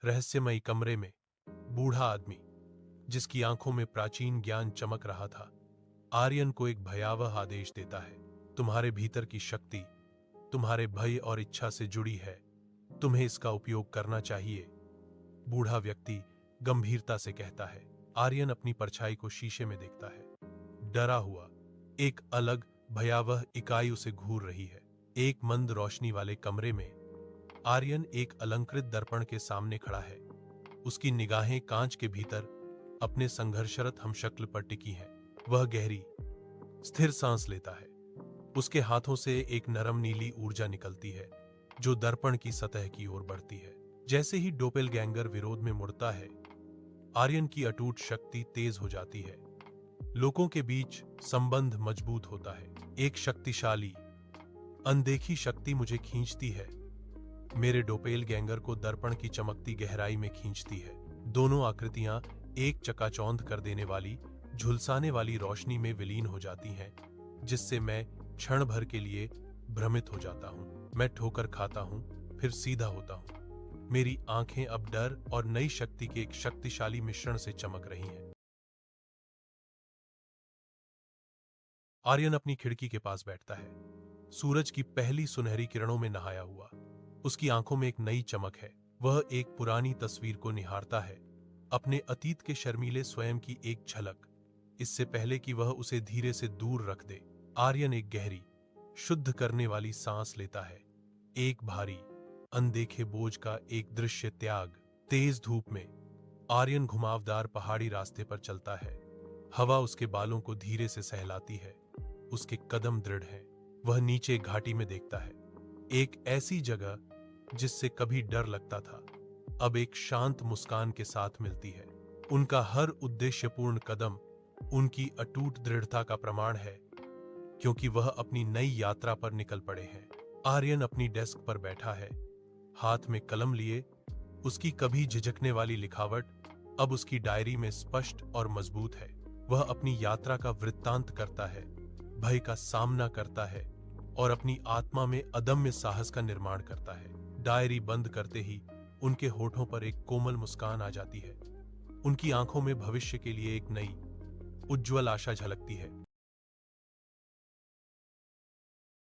रहस्यमयी कमरे में बूढ़ा आदमी, जिसकी आंखों में प्राचीन ज्ञान चमक रहा था, आर्यन को एक भयावह आदेश देता है। तुम्हारे भीतर की शक्ति तुम्हारे भय और इच्छा से जुड़ी है, तुम्हें इसका उपयोग करना चाहिए। बूढ़ा व्यक्ति गंभीरता से कहता है। आर्यन अपनी परछाई को शीशे में देखता है। डरा हुआ एक अलग भयावह इकाई उसे घूर रही है। एक मंद रोशनी वाले कमरे में आर्यन एक अलंकृत दर्पण के सामने खड़ा है। उसकी निगाहें कांच के भीतर अपने संघर्षरत हमशक्ल पर टिकी हैं। वह गहरी स्थिर सांस लेता है। उसके हाथों से एक नरम नीली ऊर्जा निकलती है जो दर्पण की सतह की ओर बढ़ती है। जैसे ही डोपेलगैंगर विरोध में मुड़ता है, आर्यन की अटूट शक्ति तेज हो जाती है। लोगों के बीच संबंध मजबूत होता है। एक शक्तिशाली अनदेखी शक्ति मुझे खींचती है। मेरे डोपेलगैंगर को दर्पण की चमकती गहराई में खींचती है। दोनों आकृतियां एक चकाचौंध कर देने वाली झुलसाने वाली रोशनी में विलीन हो जाती हैं, जिससे मैं क्षण भर के लिए भ्रमित हो जाता हूं। मैं ठोकर खाता हूं, फिर सीधा होता हूं। मेरी आंखें अब डर और नई शक्ति के एक शक्तिशाली मिश्रण से चमक रही हैं। आर्यन अपनी खिड़की के पास बैठता है, सूरज की पहली सुनहरी किरणों में नहाया हुआ। उसकी आंखों में एक नई चमक है। वह एक पुरानी तस्वीर को निहारता है, अपने अतीत के शर्मीले स्वयं की एक झलक, इससे पहले कि वह उसे धीरे से दूर रख दे। आर्यन एक गहरी, शुद्ध करने वाली सांस लेता है। एक भारी, अनदेखे बोझ का एक दृश्य त्याग। तेज धूप में आर्यन घुमावदार पहाड़ी रास्ते पर चलता है। हवा उसके बालों को धीरे से सहलाती है। उसके कदम दृढ़ हैं। वह नीचे घाटी में देखता है, एक ऐसी जगह जिससे कभी डर लगता था, अब एक शांत मुस्कान के साथ मिलती है। उनका हर उद्देश्यपूर्ण कदम उनकी अटूट दृढ़ता का प्रमाण है, क्योंकि वह अपनी नई यात्रा पर निकल पड़े हैं। आर्यन अपनी डेस्क पर बैठा है, हाथ में कलम लिए। उसकी कभी झिझकने वाली लिखावट अब उसकी डायरी में स्पष्ट और मजबूत है। वह अपनी यात्रा का वृत्तांत करता है, भय का सामना करता है और अपनी आत्मा में अदम्य साहस का निर्माण करता है। डायरी बंद करते ही उनके होठों पर एक कोमल मुस्कान आ जाती है। उनकी आंखों में भविष्य के लिए एक नई उज्ज्वल आशा झलकती है।